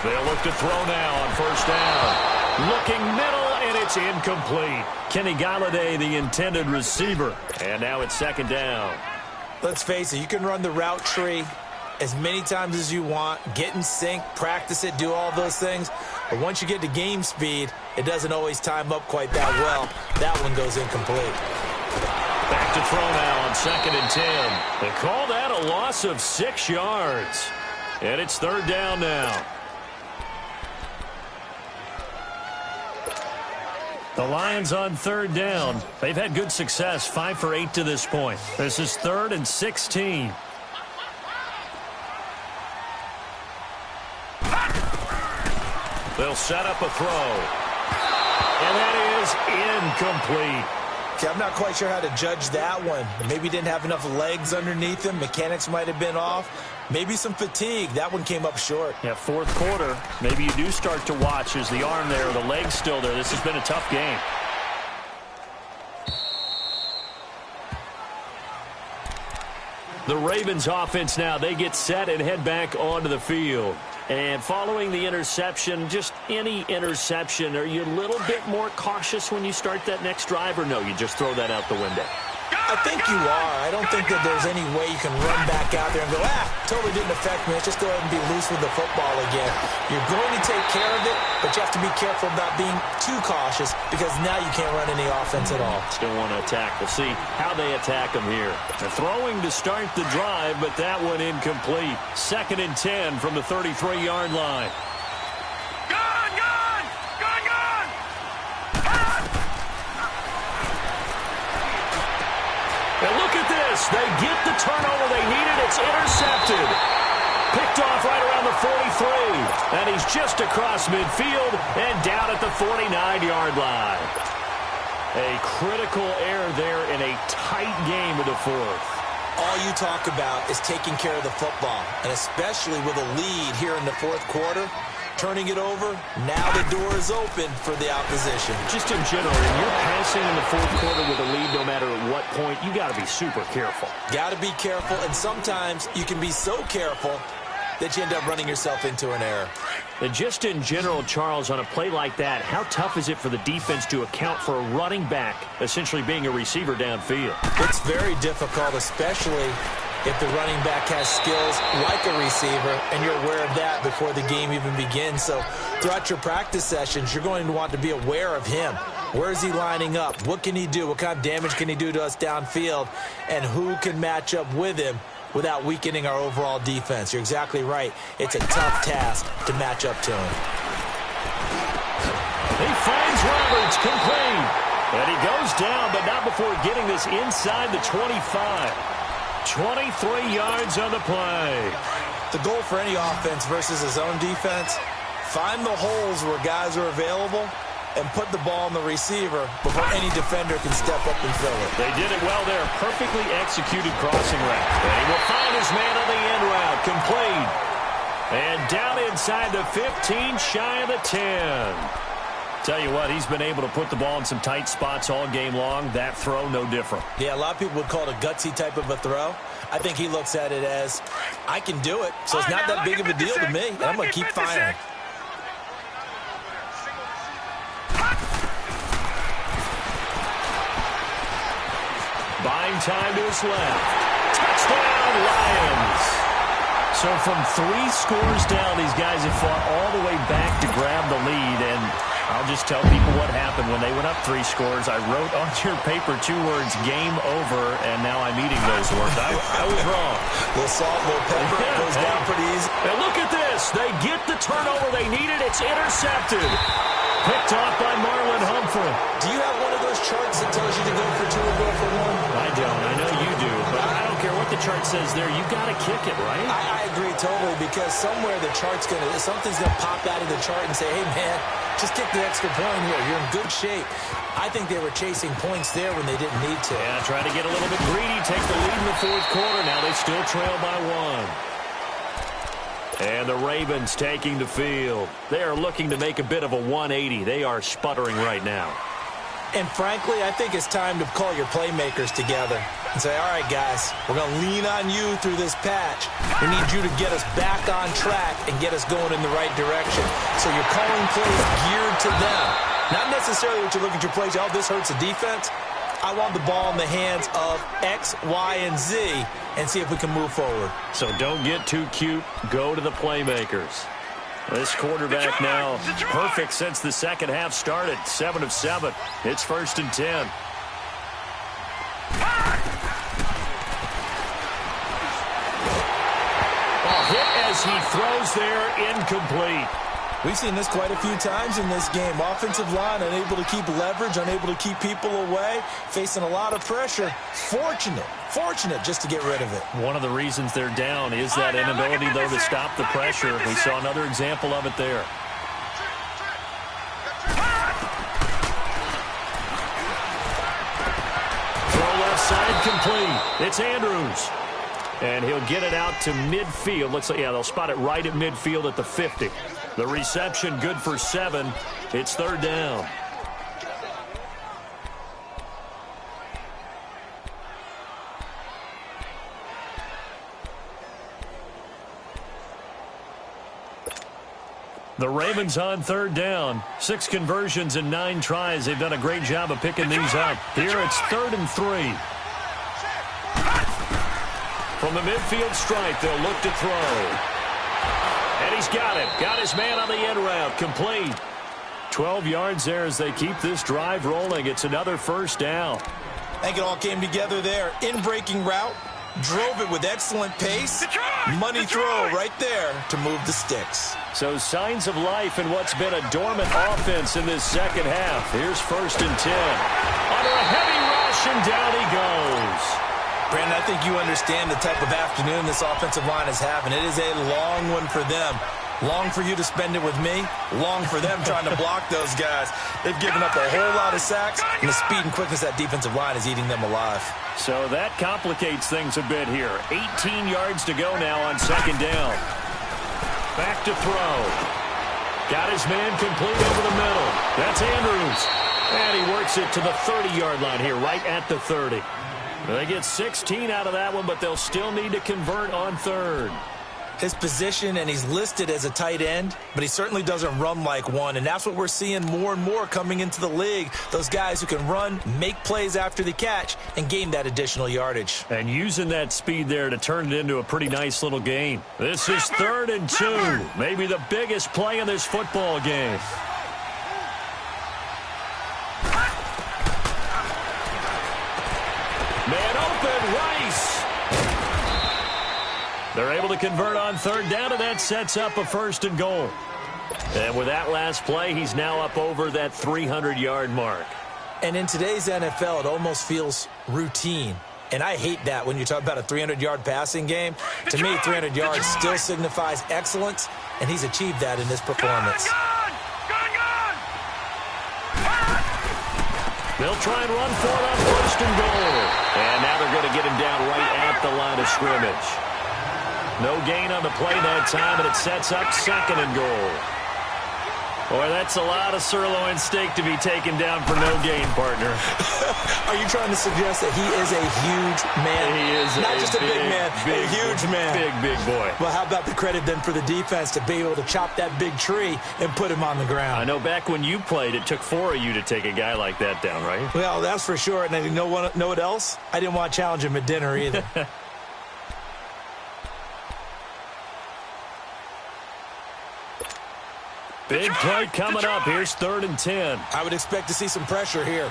They'll look to throw now on 1st down. Looking middle, and it's incomplete. Kenny Golladay, the intended receiver. And now it's 2nd down. Let's face it, you can run the route tree as many times as you want, get in sync, practice it, do all those things. But once you get to game speed, it doesn't always time up quite that well. That one goes incomplete. Back to throw now on 2nd and 10. They call that a loss of 6 yards. And it's 3rd down now. The Lions on 3rd down. They've had good success, 5 for 8 to this point. This is 3rd and 16. They'll set up a throw. And that is incomplete. Okay, I'm not quite sure how to judge that one. Maybe he didn't have enough legs underneath him. Mechanics might have been off. Maybe some fatigue. That one came up short. Yeah, 4th quarter. Maybe you do start to watch. Is the arm there, the leg's still there? This has been a tough game. The Ravens offense now, they get set and head back onto the field. And following the interception, just any interception, are you a little bit more cautious when you start that next drive, or no, you just throw that out the window? I think you are. I don't think that there's any way you can run back out there and go, totally didn't affect me. Let's just go ahead and be loose with the football again. You're going to take care of it, but you have to be careful about being too cautious because now you can't run any offense at all. Still want to attack. We'll see how they attack them here. They're throwing to start the drive, but that one incomplete. 2nd and 10 from the 33-yard line. And look at this. They get the turnover they needed. It's intercepted. Picked off right around the 43. And he's just across midfield and down at the 49-yard line. A critical error there in a tight game of the 4th. All you talk about is taking care of the football, and especially with a lead here in the 4th quarter. Turning it over, now the door is open for the opposition. Just in general, when you're passing in the 4th quarter with a lead, no matter at what point, you got to be super careful. Got to be careful, and sometimes you can be so careful that you end up running yourself into an error. And just in general, Charles, on a play like that, how tough is it for the defense to account for a running back essentially being a receiver downfield? It's very difficult, especially if the running back has skills like a receiver, and you're aware of that before the game even begins. So throughout your practice sessions, you're going to want to be aware of him. Where is he lining up? What can he do? What kind of damage can he do to us downfield? And who can match up with him without weakening our overall defense? You're exactly right. It's a tough task to match up to him. He finds Roberts, complete. And he goes down, but not before getting this inside the 25. 23 yards on the play. The goal for any offense versus his own defense, find the holes where guys are available and put the ball on the receiver before any defender can step up and fill it. They did it well there. Perfectly executed crossing route. And he will find his man on the end route. Complete. And down inside the 15, shy of the 10. Tell you what, he's been able to put the ball in some tight spots all game long. That throw, no different. Yeah, a lot of people would call it a gutsy type of a throw. I think he looks at it as, I can do it, so it's not that big of a deal to me, and I'm going to keep firing. Buying time to his left. Touchdown, Lions. So from 3 scores down, these guys have fought all the way back to grab the lead, and I'll just tell people what happened when they went up 3 scores. I wrote on your paper 2 words, game over, and now I'm eating those words. I was wrong. A little salt, a little pepper. It goes down pretty easy. And look at this. They get the turnover they needed. It's intercepted. Picked off by Marlon Humphrey. Do you have one of those charts that tells you to go for 2 or go for 1? I don't. I know you do, but I don't care what the chart says there. You got to kick it, right? I agree totally, because somewhere the chart's something's gonna pop out of the chart and say, hey man, just kick the extra point here. You're in good shape. I think they were chasing points there when they didn't need to. Yeah, try to get a little bit greedy, take the lead in the 4th quarter. Now they still trail by 1. And the Ravens taking the field. They are looking to make a bit of a 180. They are sputtering right now. And frankly, I think it's time to call your playmakers together and say, all right, guys, we're going to lean on you through this patch. We need you to get us back on track and get us going in the right direction. So you're calling plays geared to them. Not necessarily what you look at your plays, oh, this hurts the defense. I want the ball in the hands of X, Y, and Z and see if we can move forward. So don't get too cute. Go to the playmakers. This quarterback now perfect since the second half started. 7 of 7. It's 1st and 10. Hit as he throws there, incomplete. We've seen this quite a few times in this game. Offensive line unable to keep leverage, unable to keep people away, facing a lot of pressure. Fortunate just to get rid of it. One of the reasons they're down is that inability, though, to stop the pressure. We saw another example of it there. Throw left side complete. It's Andrews. And he'll get it out to midfield. Looks like, yeah, they'll spot it right at midfield at the 50. The reception good for 7. It's 3rd down. The Ravens on 3rd down. 6 conversions and 9 tries. They've done a great job of picking these up. Here it's 3rd and 3. From the midfield stripe, they'll look to throw. And he's got it. Got his man on the end route. Complete. 12 yards there as they keep this drive rolling. It's another 1st down. I think it all came together there. In-breaking route. Drove it with excellent pace. Money throw right there to move the sticks. So signs of life in what's been a dormant offense in this second half. Here's 1st and 10. Under a heavy rush, and down he goes. Brandon, I think you understand the type of afternoon this offensive line is having. It is a long one for them. Long for you to spend it with me. Long for them trying to block those guys. They've given up a whole lot of sacks, and the speed and quickness of that defensive line is eating them alive. So that complicates things a bit here. 18 yards to go now on 2nd down. Back to throw. Got his man complete over the middle. That's Andrews. And he works it to the 30-yard line here, right at the 30. They get 16 out of that one, but they'll still need to convert on 3rd. His position, and he's listed as a tight end, but he certainly doesn't run like one, and that's what we're seeing more and more coming into the league. Those guys who can run, make plays after the catch, and gain that additional yardage. And using that speed there to turn it into a pretty nice little game. This is 3rd and 2, maybe the biggest play in this football game. Man open, Rice. They're able to convert on 3rd down, and that sets up a 1st and goal. And with that last play, he's now up over that 300-yard mark. And in today's NFL, it almost feels routine. And I hate that when you talk about a 300-yard passing game. To me, 300 yards still signifies excellence, and he's achieved that in this performance. They'll try and run for it on 1st and goal. And now they're going to get him down right at the line of scrimmage. No gain on the play that time, and it sets up 2nd and goal. Boy, that's a lot of sirloin steak to be taken down for no gain, partner. Are you trying to suggest that he is a huge man? He is not just a big man, a huge man. Big boy. Well, how about the credit then for the defense to be able to chop that big tree and put him on the ground? I know back when you played, it took 4 of you to take a guy like that down, right? Well, that's for sure. And you know what else? I didn't want to challenge him at dinner either. Big play coming up. Here's 3rd and 10. I would expect to see some pressure here.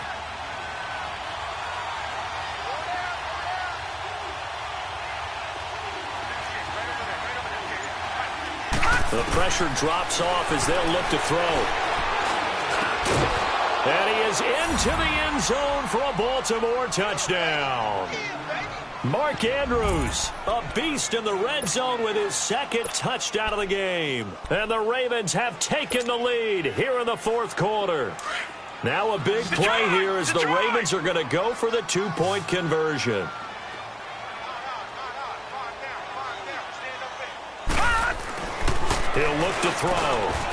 The pressure drops off as they'll look to throw. And he is into the end zone for a Baltimore touchdown. Mark Andrews, a beast in the red zone with his 2nd touchdown of the game. And the Ravens have taken the lead here in the 4th quarter. Now a big play here as the Ravens are going to go for the 2-point conversion. He'll look to throw.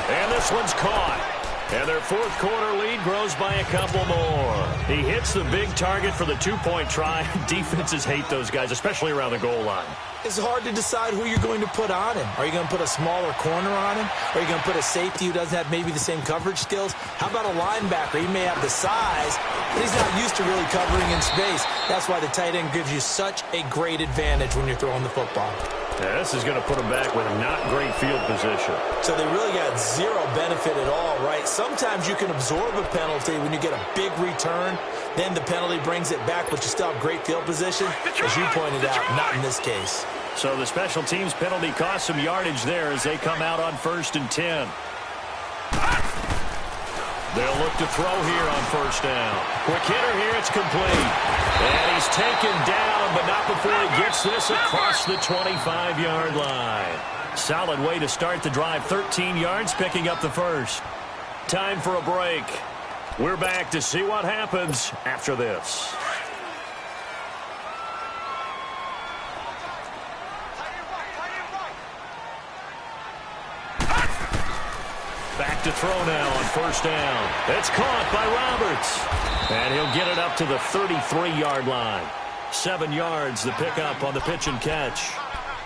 And this one's caught. And their 4th quarter lead grows by a couple more. He hits the big target for the 2-point try. Defenses hate those guys, especially around the goal line. It's hard to decide who you're going to put on him. Are you going to put a smaller corner on him? Are you going to put a safety who doesn't have maybe the same coverage skills? How about a linebacker? He may have the size, but he's not used to really covering in space. That's why the tight end gives you such a great advantage when you're throwing the football. Yeah, this is going to put him back with not great field position. So they really got zero benefit at all, right? Sometimes you can absorb a penalty when you get a big return. Then the penalty brings it back, but you still have great field position. As you pointed out, not in this case. So the special teams penalty cost some yardage there as they come out on 1st and 10. They'll look to throw here on 1st down. Quick hitter here, it's complete. And he's taken down, but not before he gets this across the 25-yard line. Solid way to start the drive. 13 yards, picking up the 1st. Time for a break. We're back to see what happens after this. Back to throw now on 1st down. It's caught by Roberts. And he'll get it up to the 33-yard line. 7 yards, the pickup on the pitch and catch.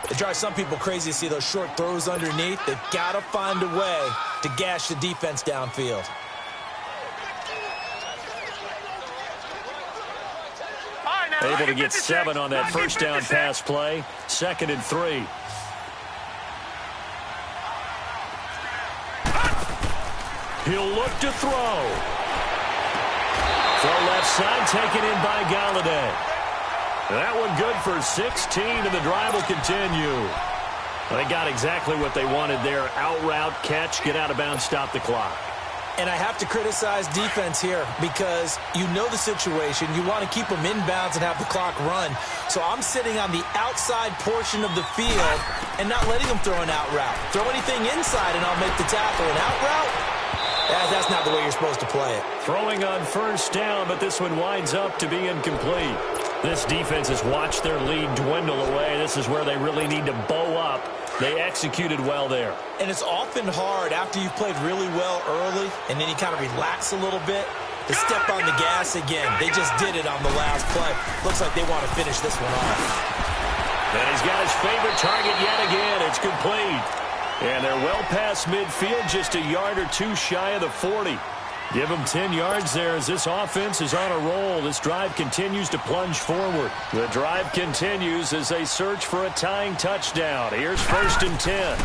It drives some people crazy to see those short throws underneath. They've got to find a way to gash the defense downfield. Able to get 7 on that 1st down pass play. 2nd and 3. He'll look to throw. Throw left side, taken in by Galladay. That one good for 16, and the drive will continue. They got exactly what they wanted there. Out route, catch, get out of bounds, stop the clock. And I have to criticize defense here because you know the situation. You want to keep them inbounds and have the clock run. So I'm sitting on the outside portion of the field and not letting them throw an out route. Throw anything inside and I'll make the tackle. An out route? That's not the way you're supposed to play it. Throwing on 1st down, but this one winds up to be incomplete. This defense has watched their lead dwindle away. This is where they really need to bow up. They executed well there. And it's often hard after you've played really well early and then you kind of relax a little bit to step on the gas again. They just did it on the last play. Looks like they want to finish this one off. And he's got his favorite target yet again. It's complete. And they're well past midfield, just a yard or two shy of the 40. Give them 10 yards there as this offense is on a roll. This drive continues to plunge forward. The drive continues as they search for a tying touchdown. Here's 1st and 10.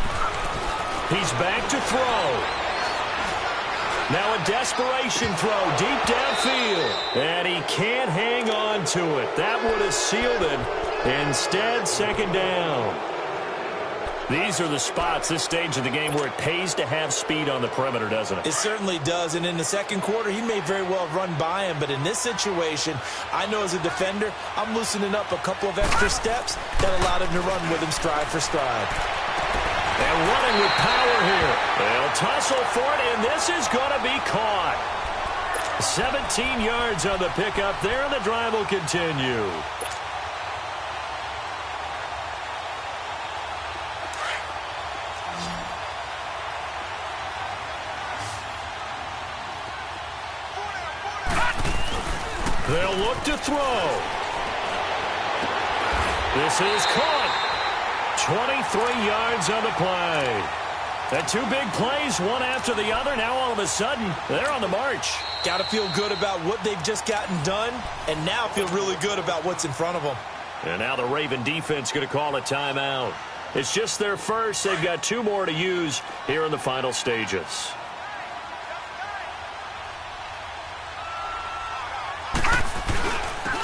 He's back to throw. Now a desperation throw deep downfield. And he can't hang on to it. That would have sealed it. Instead, 2nd down. These are the spots, this stage of the game, where it pays to have speed on the perimeter, doesn't it? It certainly does. And in the 2nd quarter, he may very well run by him. But in this situation, I know as a defender, I'm loosening up a couple of extra steps that allowed him to run with him stride for stride. And running with power here. They'll tussle for it, and this is going to be caught. 17 yards on the pickup there, and the drive will continue. They'll look to throw. This is caught. 23 yards on the play. And 2 big plays, one after the other. Now all of a sudden, they're on the march. Got to feel good about what they've just gotten done, and now feel really good about what's in front of them. And now the Raven defense going to call a timeout. It's just their first. They've got 2 more to use here in the final stages.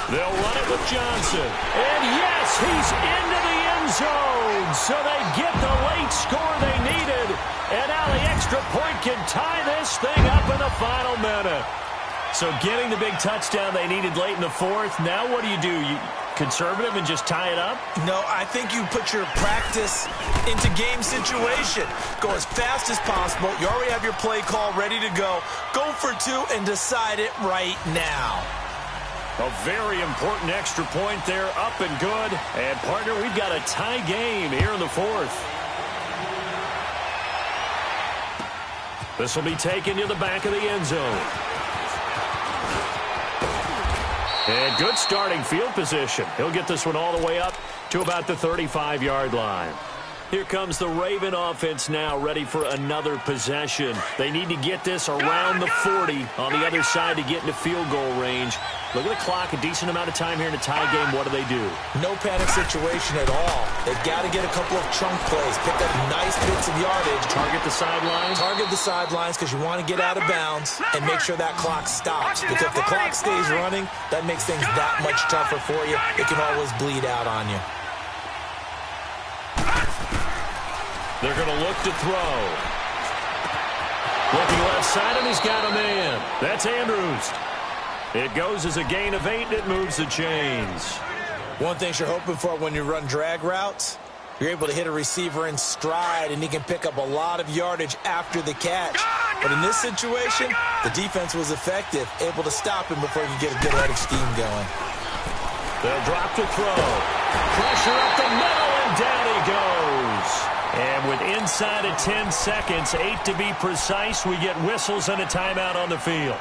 They'll run it with Johnson. And yes, he's into the end zone. So they get the late score they needed. And now the extra point can tie this thing up in the final minute. So getting the big touchdown they needed late in the fourth. Now what do? You conservative and just tie it up? No, I think you put your practice into game situation. Go as fast as possible. You already have your play call ready to go. Go for two and decide it right now. A very important extra point there, up and good. And, partner, we've got a tie game here in the fourth. This will be taken to the back of the end zone. And good starting field position. He'll get this one all the way up to about the 35-yard line. Here comes the Raven offense now, ready for another possession. They need to get this around the 40 on the other side to get into field goal range. Look at the clock, a decent amount of time here in a tie game. What do? No panic situation at all. They've got to get a couple of chunk plays, pick up nice bits of yardage. Target the sidelines? Target the sidelines because you want to get out of bounds and make sure that clock stops. Because if the clock stays running, that makes things that much tougher for you. It can always bleed out on you. They're going to look to throw. Looking left side, and he's got a man. That's Andrews. It goes as a gain of 8, and it moves the chains. One thing you're hoping for when you run drag routes, you're able to hit a receiver in stride, and he can pick up a lot of yardage after the catch. But in this situation, the defense was effective, able to stop him before he could get a good head of steam going. They'll drop to throw. Pressure up the middle, and down he goes. And with inside of 10 seconds, 8 to be precise, we get whistles and a timeout on the field.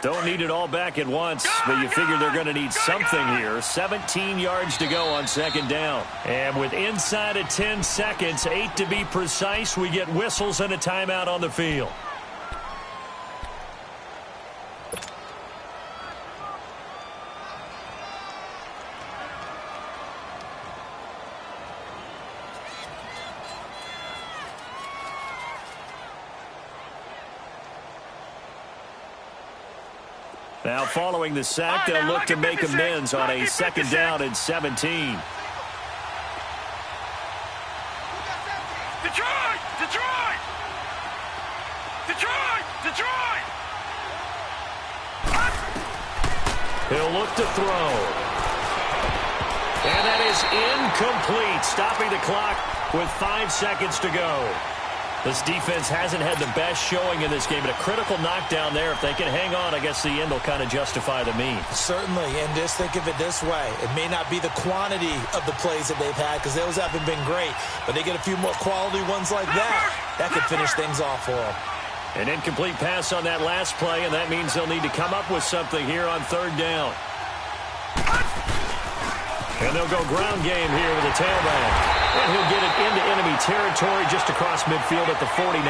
Don't need it all back at once, but you figure they're going to need something here. 17 yards to go on second down. And with inside of 10 seconds, 8 to be precise, we get whistles and a timeout on the field. Now following the sack, they'll look to make amends on a second down and 17. Detroit! Detroit! Detroit! Detroit! He'll look to throw. And that is incomplete, stopping the clock with 5 seconds to go. This defense hasn't had the best showing in this game, but a critical knockdown there. If they can hang on, I guess the end will kind of justify the means. Certainly, and just think of it this way. It may not be the quantity of the plays that they've had because those haven't been great, but they get a few more quality ones like that. That could finish things off for them. An incomplete pass on that last play, and that means they'll need to come up with something here on third down. And they'll go ground game here with a tailback. And he'll get it into enemy territory just across midfield at the 49.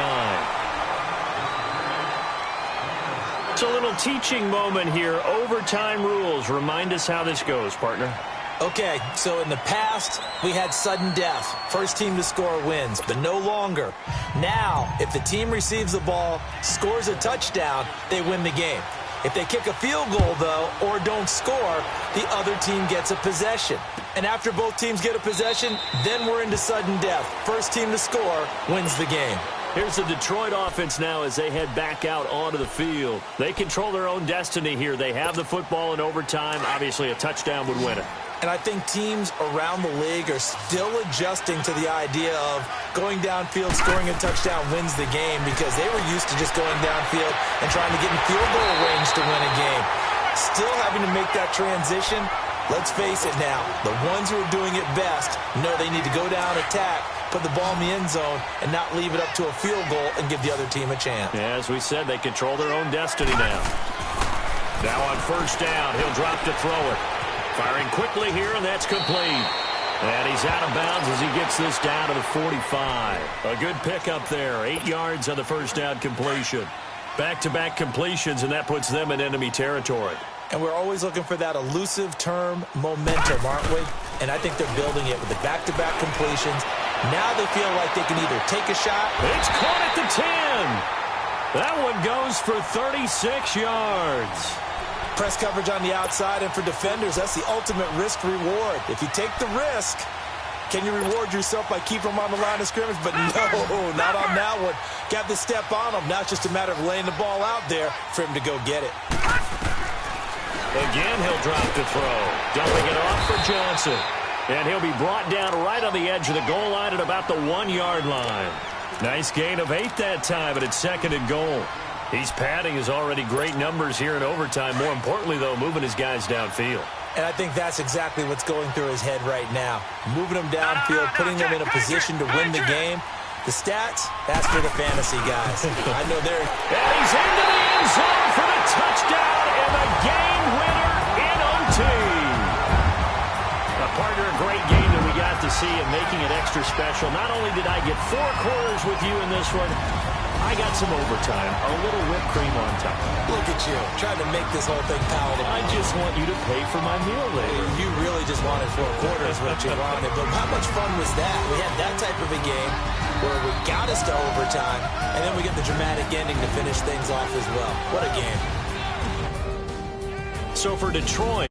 It's a little teaching moment here. Overtime rules. Remind us how this goes, partner. Okay, so in the past, we had sudden death. First team to score wins, but no longer. Now, if the team receives the ball, scores a touchdown, they win the game. If they kick a field goal, though, or don't score, the other team gets a possession. And after both teams get a possession, then we're into sudden death. First team to score wins the game. Here's the Detroit offense now as they head back out onto the field. They control their own destiny here. They have the football in overtime. Obviously, a touchdown would win it. And I think teams around the league are still adjusting to the idea of going downfield, scoring a touchdown wins the game because they were used to just going downfield and trying to get in field goal range to win a game. Still having to make that transition. Let's face it now, the ones who are doing it best know they need to go down, attack, put the ball in the end zone, and not leave it up to a field goal and give the other team a chance. Yeah, as we said, they control their own destiny now. Now on first down, he'll drop to throw it. Firing quickly here, and that's complete. And he's out of bounds as he gets this down to the 45. A good pickup there. 8 yards on the first down completion. Back-to-back completions, and that puts them in enemy territory. And we're always looking for that elusive term momentum, aren't we? And I think they're building it with the back-to-back completions. Now they feel like they can either take a shot. It's caught at the 10. That one goes for 36 yards. Press coverage on the outside, and for defenders, that's the ultimate risk-reward. If you take the risk, can you reward yourself by keeping them on the line of scrimmage? But no, not on that one. Got the step on them. Now it's just a matter of laying the ball out there for him to go get it. Again, he'll drop the throw. Dumping it off for Johnson. And he'll be brought down right on the edge of the goal line at about the 1-yard line. Nice gain of 8 that time, but it's 2nd and goal. He's padding his already great numbers here in overtime. More importantly, though, moving his guys downfield. And I think that's exactly what's going through his head right now. Moving them downfield, putting them in a position to win the game. The stats, that's for the fantasy guys. I know they're... And he's into the end zone for the touchdown and the game winner in OT. A partner, a great game that we got to see and making it extra special. Not only did I get 4 quarters with you in this one, I got some overtime, a little whipped cream on top. Look at you, trying to make this whole thing palatable. I just want you to pay for my meal later. You really just wanted 4 quarters, what you wanted. But how much fun was that? We had that type of a game where we got us to overtime, and then we get the dramatic ending to finish things off as well. What a game. So for Detroit,